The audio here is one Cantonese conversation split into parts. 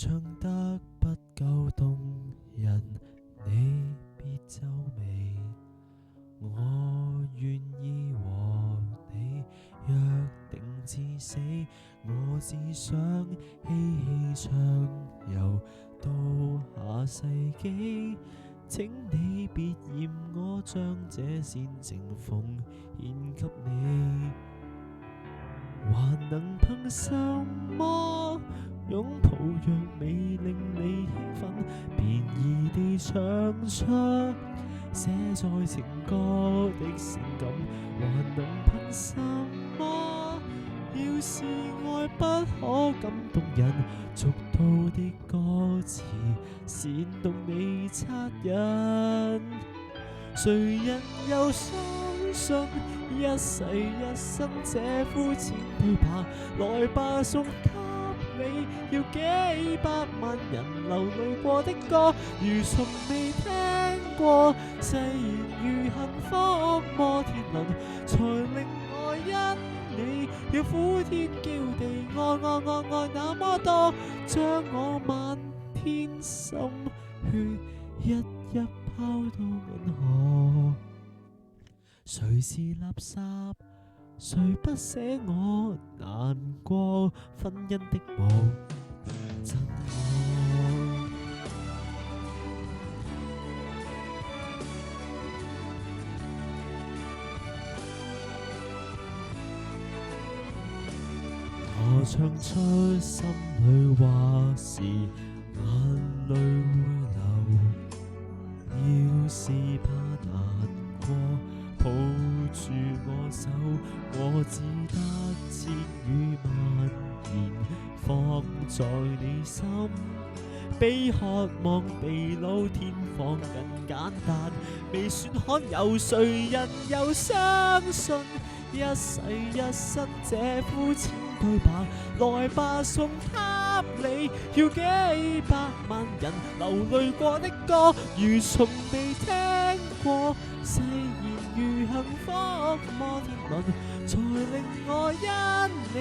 唱得不夠動人，你別皺眉。我願意和你約定至死，我只想嬉戲暢遊到下世紀。請你別嫌我將這線情奉獻給你，還能憑什麼擁抱若未令你興奮，便宜地唱出寫在情歌的性感，還能憑什麼？要是愛不可感動人，俗套的歌詞煽動你惻隱，誰人又相信一世一生這膚淺對白？來吧，送給你，要幾百萬人流淚過的歌，如從未聽過。誓言如幸福摩天輪，才令我因你要呼天叫地，愛那麼多，將我漫天心血一一拋到銀河。誰是垃圾？誰不捨我難過婚姻的無真我？我唱出心裏話時，眼淚會流。要是怕難過，抱住我手，我只得千語萬言放在你心。比渴望地老天荒更簡單，未算罕有，誰人又相信一世一生這膚淺對白？來吧，送給你，要幾百萬人流淚過的歌，如從未聽過。誓言如幸福摩天輪，才令我因你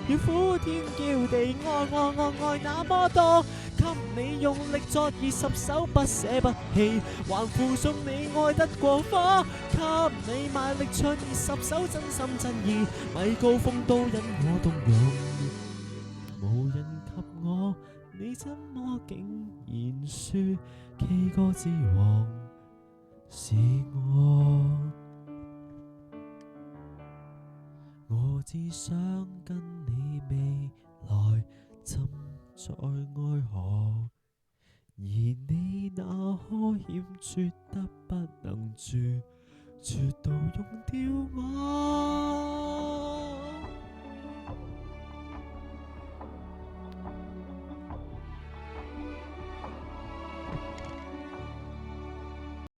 要呼天叫地，愛那麼多。給你用力作20首，不捨不棄，還附送你愛得過火。給你賣力唱20首，真心真意，米高峰都因我動容。無人及我，你怎麼竟然說 K 歌之王是我？我只想跟你未來浸在愛河，而你那呵欠絕得不能住，絕到用掉我。